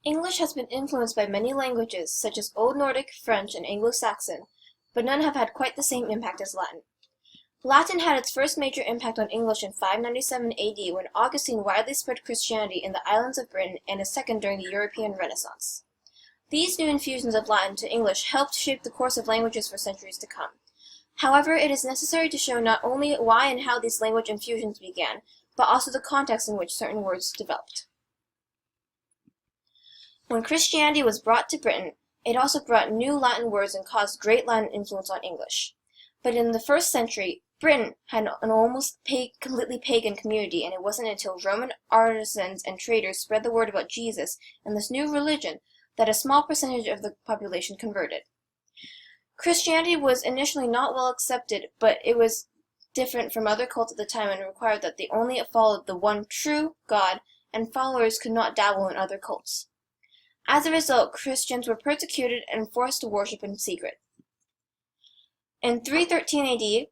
English has been influenced by many languages, such as Old Nordic, French, and Anglo-Saxon, but none have had quite the same impact as Latin. Latin had its first major impact on English in 597 AD when Augustine widely spread Christianity in the islands of Britain, and a second during the European Renaissance. These new infusions of Latin to English helped shape the course of languages for centuries to come. However, it is necessary to show not only why and how these language infusions began, but also the context in which certain words developed. When Christianity was brought to Britain, it also brought new Latin words and caused great Latin influence on English. But in the first century, Britain had an almost completely pagan community, and it wasn't until Roman artisans and traders spread the word about Jesus and this new religion that a small percentage of the population converted. Christianity was initially not well accepted, but it was different from other cults at the time and required that they only followed the one true God, and followers could not dabble in other cults. As a result, Christians were persecuted and forced to worship in secret. In 313 AD,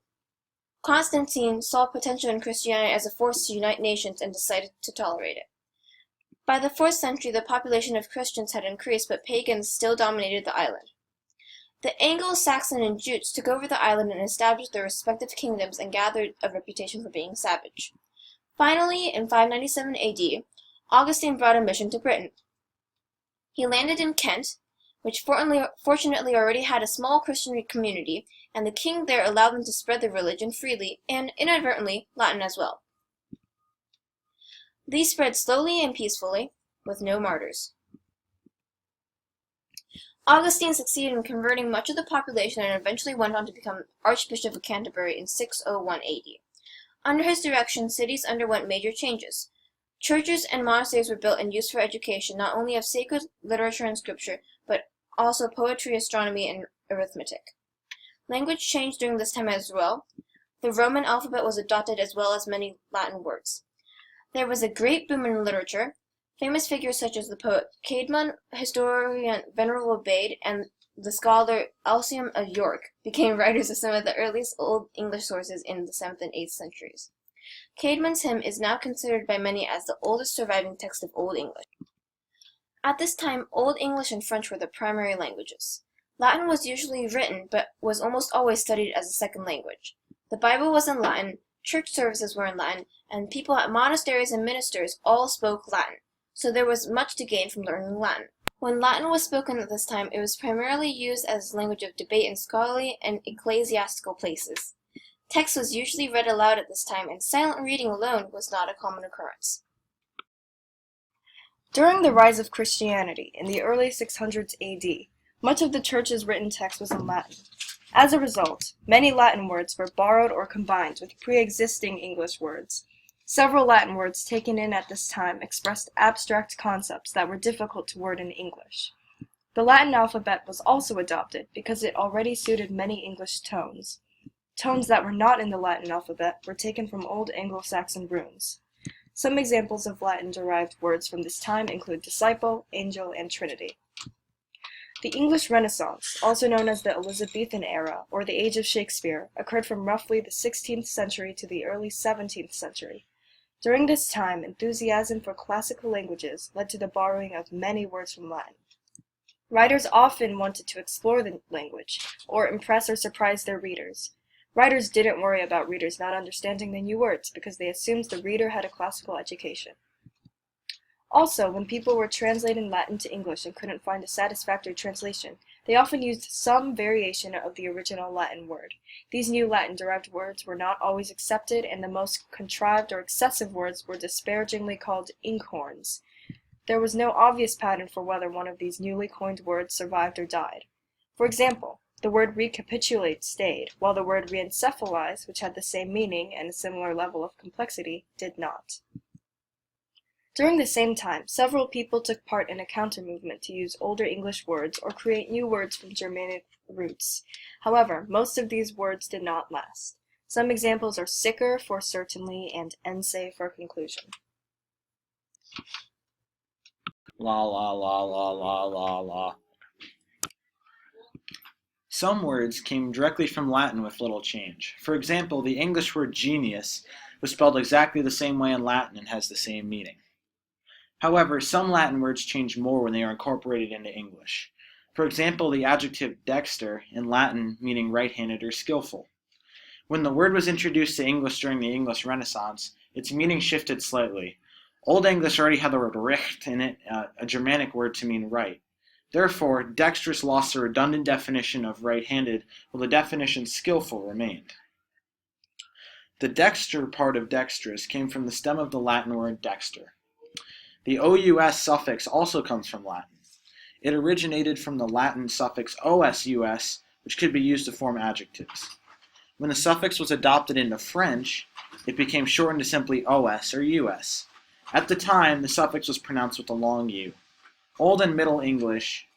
Constantine saw potential in Christianity as a force to unite nations and decided to tolerate it. By the 4th century, the population of Christians had increased, but pagans still dominated the island. The Anglo-Saxon and Jutes took over the island and established their respective kingdoms and gathered a reputation for being savage. Finally, in 597 AD, Augustine brought a mission to Britain. He landed in Kent, which fortunately already had a small Christian community, and the king there allowed them to spread their religion freely, and inadvertently, Latin as well. These spread slowly and peacefully, with no martyrs. Augustine succeeded in converting much of the population and eventually went on to become Archbishop of Canterbury in 601 AD. Under his direction, cities underwent major changes. Churches and monasteries were built and used for education, not only of sacred literature and scripture, but also poetry, astronomy, and arithmetic. Language changed during this time as well. The Roman alphabet was adopted as well as many Latin words. There was a great boom in literature. Famous figures such as the poet Caedmon, historian Venerable Bede, and the scholar Alcuin of York became writers of some of the earliest Old English sources in the 7th and 8th centuries. Caedmon's hymn is now considered by many as the oldest surviving text of Old English. At this time, Old English and French were the primary languages. Latin was usually written, but was almost always studied as a second language. The Bible was in Latin, church services were in Latin, and people at monasteries and ministers all spoke Latin, so there was much to gain from learning Latin. When Latin was spoken at this time, it was primarily used as a language of debate in scholarly and ecclesiastical places. Text was usually read aloud at this time, and silent reading alone was not a common occurrence. During the rise of Christianity in the early 600s AD, much of the Church's written text was in Latin. As a result, many Latin words were borrowed or combined with pre-existing English words. Several Latin words taken in at this time expressed abstract concepts that were difficult to word in English. The Latin alphabet was also adopted because it already suited many English tones. Tones that were not in the Latin alphabet were taken from Old Anglo-Saxon runes. Some examples of Latin-derived words from this time include disciple, angel, and trinity. The English Renaissance, also known as the Elizabethan era or the Age of Shakespeare, occurred from roughly the 16th century to the early 17th century. During this time, enthusiasm for classical languages led to the borrowing of many words from Latin. Writers often wanted to explore the language, or impress or surprise their readers. Writers didn't worry about readers not understanding the new words because they assumed the reader had a classical education. Also, when people were translating Latin to English and couldn't find a satisfactory translation, they often used some variation of the original Latin word. These new Latin-derived words were not always accepted, and the most contrived or excessive words were disparagingly called inkhorns. There was no obvious pattern for whether one of these newly coined words survived or died. For example, the word recapitulate stayed, while the word reencephalize, which had the same meaning and a similar level of complexity, did not. During the same time, several people took part in a counter-movement to use older English words or create new words from Germanic roots. However, most of these words did not last. Some examples are sicker for certainly and ense for conclusion. La la la la la la la. Some words came directly from Latin with little change. For example, the English word genius was spelled exactly the same way in Latin and has the same meaning. However, some Latin words change more when they are incorporated into English. For example, the adjective dexter in Latin meaning right-handed or skillful. When the word was introduced to English during the English Renaissance, its meaning shifted slightly. Old English already had the word recht in it, a Germanic word to mean right. Therefore, dexterous lost the redundant definition of right-handed, while the definition skillful remained. The dexter part of dexterous came from the stem of the Latin word dexter. The ous suffix also comes from Latin. It originated from the Latin suffix osus, which could be used to form adjectives. When the suffix was adopted into French, it became shortened to simply os or us. At the time, the suffix was pronounced with a long u. Old and Middle English,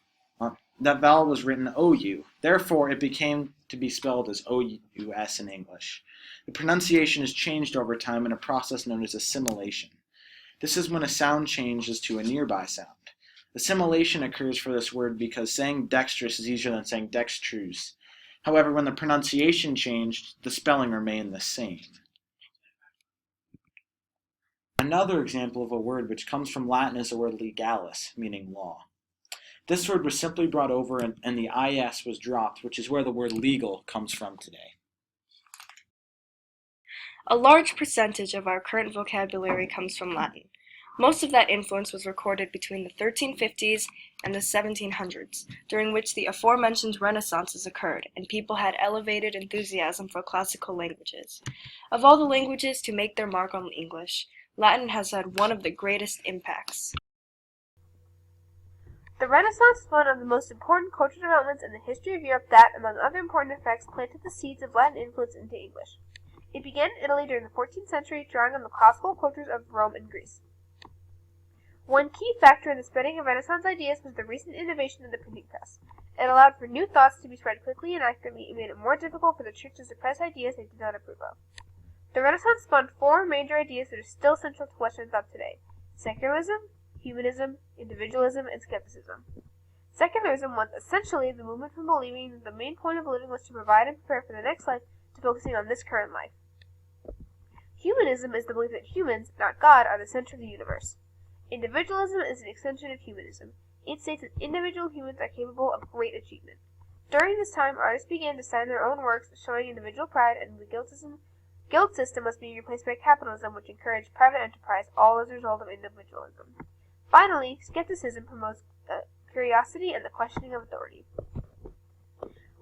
that vowel was written ou. Therefore, it became to be spelled as ous in English. The pronunciation is changed over time in a process known as assimilation. This is when a sound changes to a nearby sound. Assimilation occurs for this word because saying dexterous is easier than saying dextrous. However, when the pronunciation changed, the spelling remained the same. Another example of a word which comes from Latin is the word legalis, meaning law. This word was simply brought over and the is was dropped, which is where the word legal comes from today. A large percentage of our current vocabulary comes from Latin. Most of that influence was recorded between the 1350s and the 1700s, during which the aforementioned renaissances occurred, and people had elevated enthusiasm for classical languages. Of all the languages to make their mark on English, Latin has had one of the greatest impacts. The Renaissance is one of the most important cultural developments in the history of Europe that, among other important effects, planted the seeds of Latin influence into English. It began in Italy during the 14th century, drawing on the classical cultures of Rome and Greece. One key factor in the spreading of Renaissance ideas was the recent innovation of the printing press. It allowed for new thoughts to be spread quickly and accurately, and made it more difficult for the church to suppress ideas they did not approve of. The Renaissance spawned four major ideas that are still central to Western thought today: secularism, humanism, individualism, and skepticism. Secularism was essentially the movement from believing that the main point of living was to provide and prepare for the next life to focusing on this current life. Humanism is the belief that humans, not God, are the center of the universe. Individualism is an extension of humanism. It states that individual humans are capable of great achievement. During this time, artists began to sign their own works showing individual pride, and the guild system was being replaced by capitalism, which encouraged private enterprise, all as a result of individualism. Finally, skepticism promotes curiosity and the questioning of authority.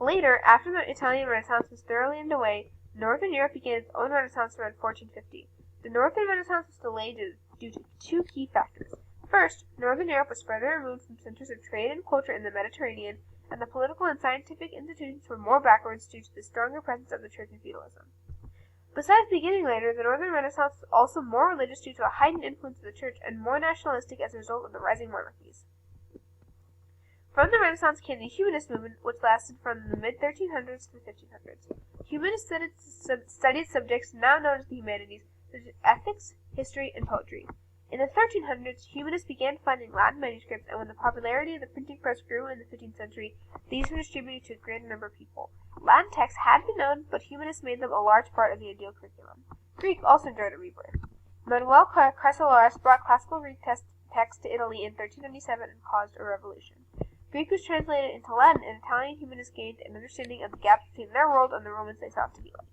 Later, after the Italian Renaissance was thoroughly underway, Northern Europe began its own Renaissance around 1450. The Northern Renaissance was delayed due to two key factors. First, Northern Europe was further removed from centers of trade and culture in the Mediterranean, and the political and scientific institutions were more backwards due to the stronger presence of the church and feudalism. Besides beginning later, the Northern Renaissance was also more religious due to a heightened influence of the church and more nationalistic as a result of the rising monarchies. From the Renaissance came the humanist movement, which lasted from the mid-1300s to the 1500s. Humanists studied subjects now known as the humanities, such as ethics, history, and poetry. In the 1300s, humanists began finding Latin manuscripts, and when the popularity of the printing press grew in the 15th century, these were distributed to a greater number of people. Latin texts had been known, but humanists made them a large part of the ideal curriculum. Greek also enjoyed a rebirth. Manuel Chrysalis brought classical Greek texts to Italy in 1397 and caused a revolution. Greek was translated into Latin, and Italian humanists gained an understanding of the gaps between their world and the Romans they sought to be like.